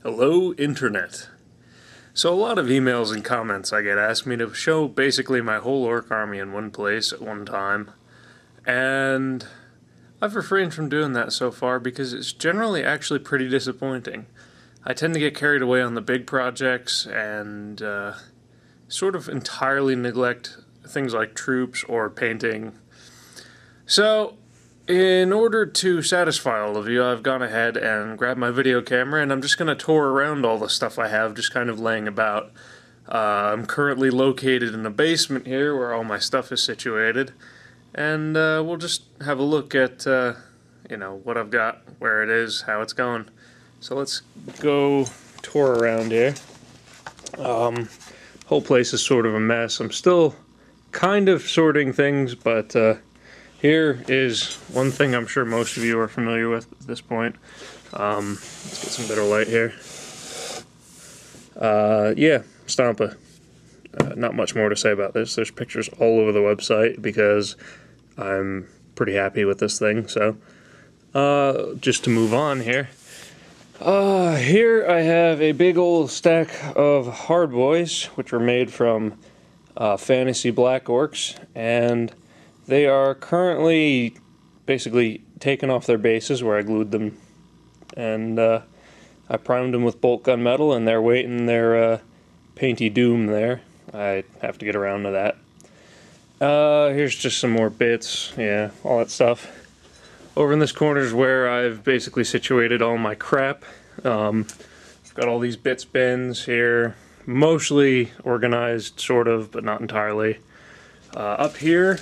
Hello, Internet. So a lot of emails and comments I get ask me to show basically my whole orc army in one place at one time, and I've refrained from doing that so far because it's generally actually pretty disappointing. I tend to get carried away on the big projects and sort of entirely neglect things like troops or painting. So, in order to satisfy all of you, I've gone ahead and grabbed my video camera and I'm just going to tour around all the stuff I have, just kind of laying about. I'm currently located in a basement here where all my stuff is situated, and we'll just have a look at, what I've got, where it is, how it's going. So let's go tour around here. Whole place is sort of a mess. I'm still kind of sorting things, but here is one thing I'm sure most of you are familiar with at this point. Let's get some better light here. Yeah, Stampa. Not much more to say about this. There's pictures all over the website because I'm pretty happy with this thing. So, just to move on here. Here I have a big old stack of hard boys, which were made from fantasy black orcs, and they are currently basically taken off their bases where I glued them, and I primed them with bolt gun metal, and they're waiting their painty doom there. I have to get around to that. Here's just some more bits, yeah, all that stuff. Over in this corner is where I've basically situated all my crap. I've got all these bits bins here, mostly organized, sort of, but not entirely. Up here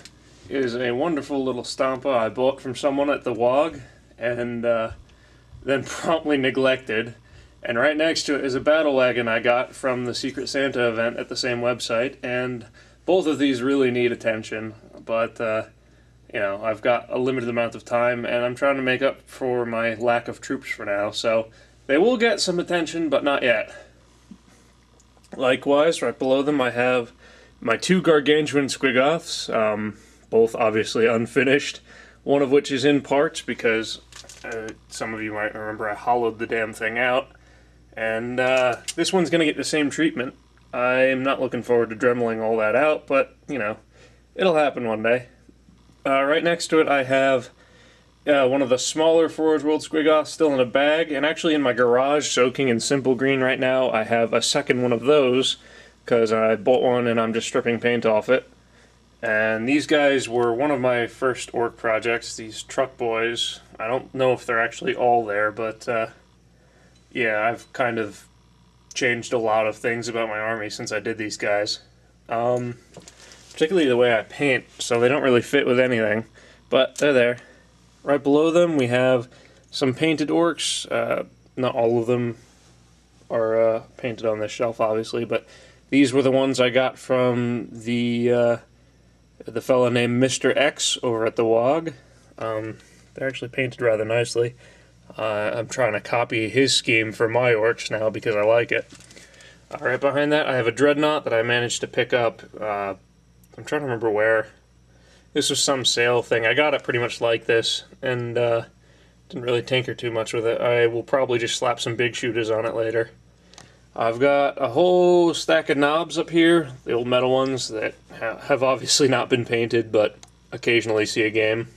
is a wonderful little Stampa I bought from someone at the WOG, and then promptly neglected. And right next to it is a battle wagon I got from the Secret Santa event at the same website, and both of these really need attention, but I've got a limited amount of time, and I'm trying to make up for my lack of troops for now, so they will get some attention, but not yet. Likewise, right below them I have my two gargantuan squigoths, both obviously unfinished, one of which is in parts because some of you might remember I hollowed the damn thing out, and this one's going to get the same treatment. I'm not looking forward to dremeling all that out, but, it'll happen one day. Right next to it I have one of the smaller Forge World Squigoths still in a bag, and actually in my garage, soaking in simple green right now, I have a second one of those, because I bought one and I'm just stripping paint off it. And these guys were one of my first orc projects, these truck boys. I don't know if they're actually all there, but yeah, I've kind of changed a lot of things about my army since I did these guys. Particularly the way I paint, so they don't really fit with anything, but they're there. Right below them we have some painted orcs. Not all of them are painted on this shelf, obviously, but these were the ones I got from the fella named Mr. X over at the WOG. They're actually painted rather nicely. I'm trying to copy his scheme for my orcs now because I like it. Right behind that I have a dreadnought that I managed to pick up. I'm trying to remember where. This was some sale thing. I got it pretty much like this, and didn't really tinker too much with it. I will probably just slap some big shooters on it later. I've got a whole stack of knobs up here, the old metal ones that have obviously not been painted, but occasionally see a game.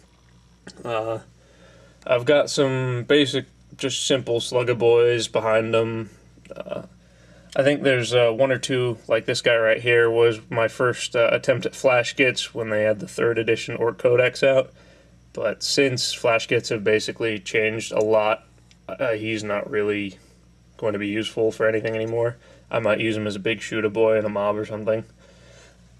I've got some basic, just simple Slugga boys behind them. I think there's one or two, like this guy right here, was my first attempt at Flash Gits when they had the 3rd edition Orc Codex out. But since Flash Gits have basically changed a lot, he's not really going to be useful for anything anymore. I might use him as a big shooter boy in a mob or something.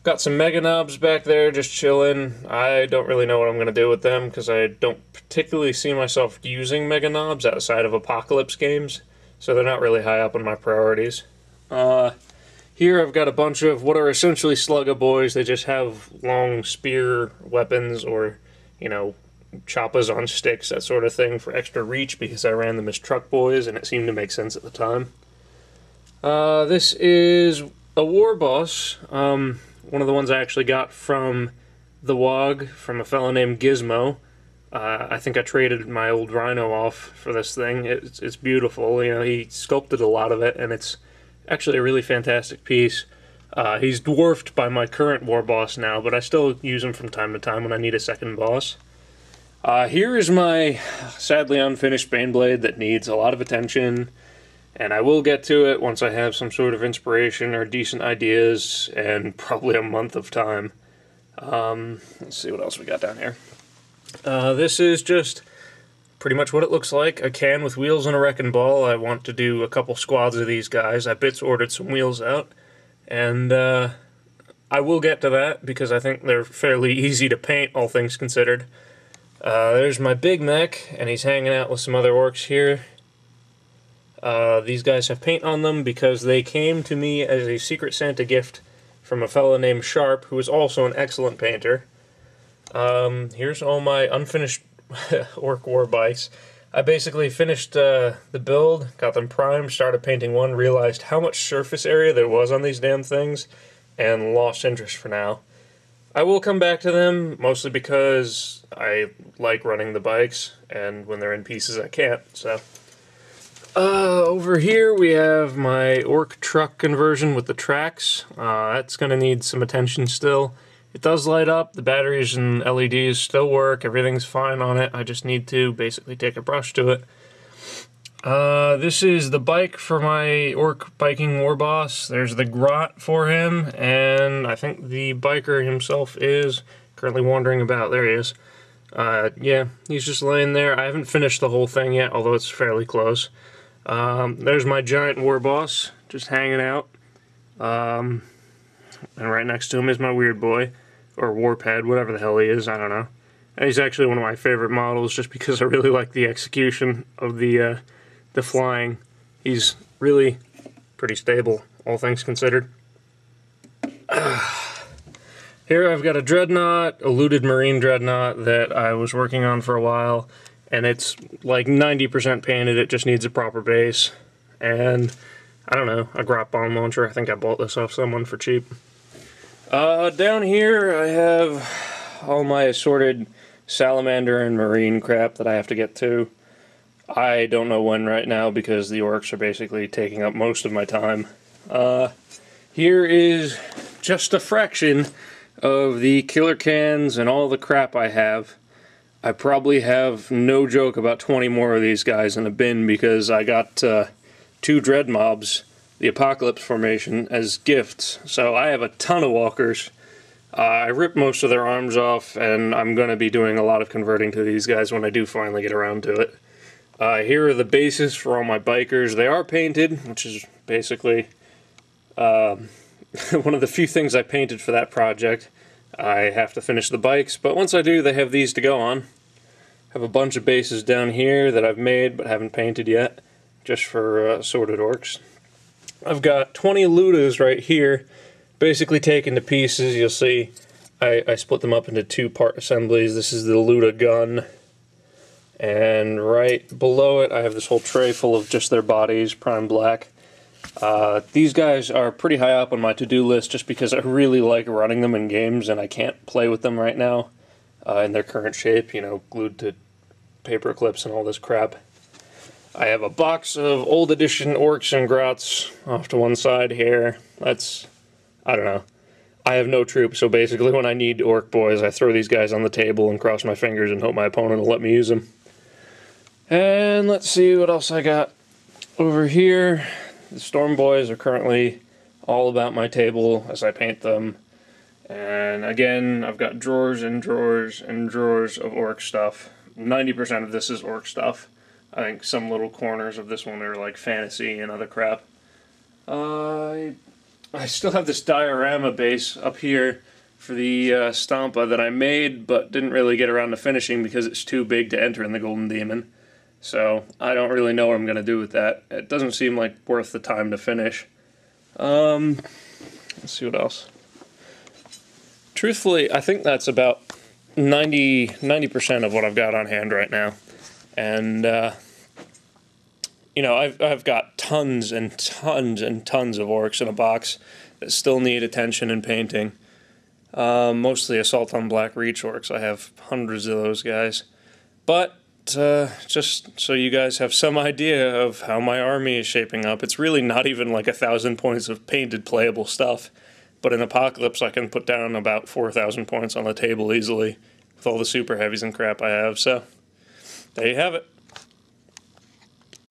Got some Mega Knobs back there just chilling. I don't really know what I'm going to do with them because I don't particularly see myself using Mega Knobs outside of Apocalypse games, so they're not really high up on my priorities. Here I've got a bunch of what are essentially Slugga boys. They just have long spear weapons or, choppas on sticks, that sort of thing, for extra reach because I ran them as truck boys and it seemed to make sense at the time. This is a war boss, one of the ones I actually got from the WOG from a fellow named Gizmo. I think I traded my old Rhino off for this thing. It's beautiful. You know, he sculpted a lot of it, and it's actually a really fantastic piece. He's dwarfed by my current war boss now, but I still use him from time to time when I need a second boss. Here is my sadly unfinished Baneblade that needs a lot of attention, and I will get to it once I have some sort of inspiration or decent ideas, and probably a month of time. Let's see what else we got down here. This is just pretty much what it looks like. A can with wheels and a wrecking ball. I want to do a couple squads of these guys. I bits ordered some wheels out, and I will get to that because I think they're fairly easy to paint, all things considered. There's my big mech, and he's hanging out with some other orcs here. These guys have paint on them because they came to me as a Secret Santa gift from a fellow named Sharp, who is also an excellent painter. Here's all my unfinished orc war bikes. I basically finished the build, got them primed, started painting one, realized how much surface area there was on these damn things, and lost interest for now. I will come back to them, mostly because I like running the bikes, and when they're in pieces I can't, so. Over here we have my orc truck conversion with the tracks. That's going to need some attention still. It does light up, the batteries and LEDs still work, everything's fine on it. I just need to basically take a brush to it. This is the bike for my orc biking war boss. There's the grot for him, and I think the biker himself is currently wandering about. There he is. Yeah, he's just laying there. I haven't finished the whole thing yet, although it's fairly close. There's my giant war boss, just hanging out. And right next to him is my weird boy, or warped, whatever the hell he is, I don't know. And he's actually one of my favorite models, just because I really like the execution of the flying. He's really pretty stable, all things considered. Here I've got a dreadnought, a looted marine dreadnought that I was working on for a while, and it's like 90% painted. It just needs a proper base, and I don't know, a grot bomb launcher. I think I bought this off someone for cheap. Down here I have all my assorted salamander and marine crap that I have to get to. I don't know when right now because the orcs are basically taking up most of my time. Here is just a fraction of the killer cans and all the crap I have. I probably have, no joke, about 20 more of these guys in a bin because I got 2 dread mobs, the Apocalypse formation, as gifts. So I have a ton of walkers. I ripped most of their arms off, and I'm going to be doing a lot of converting to these guys when I do finally get around to it. Here are the bases for all my bikers. They are painted, which is basically one of the few things I painted for that project. I have to finish the bikes, but once I do, they have these to go on. I have a bunch of bases down here that I've made but haven't painted yet, just for assorted orcs. I've got 20 Ludas right here, basically taken to pieces. You'll see I split them up into 2-part assemblies. This is the Luda gun, and right below it I have this whole tray full of just their bodies, prime black. These guys are pretty high up on my to-do list just because I really like running them in games and I can't play with them right now in their current shape, you know, glued to paper clips and all this crap. I have a box of old edition orcs and grots off to one side here. That's, I don't know. I have no troops, so basically when I need orc boys, I throw these guys on the table and cross my fingers and hope my opponent will let me use them. And let's see what else I got over here. The Storm Boys are currently all about my table as I paint them. And again, I've got drawers and drawers and drawers of orc stuff. 90% of this is orc stuff. I think some little corners of this one are like fantasy and other crap. I still have this diorama base up here for the Stampa that I made but didn't really get around to finishing because it's too big to enter in the Golden Demon. So I don't really know what I'm going to do with that. It doesn't seem like worth the time to finish. Let's see what else. Truthfully, I think that's about 90% of what I've got on hand right now. And, you know, I've got tons and tons and tons of orcs in a box that still need attention and painting. Mostly Assault on Black Reach orcs. I have hundreds of those guys. But just so you guys have some idea of how my army is shaping up, it's really not even like 1,000 points of painted playable stuff. But in Apocalypse, I can put down about 4,000 points on the table easily with all the super heavies and crap I have. So there you have it.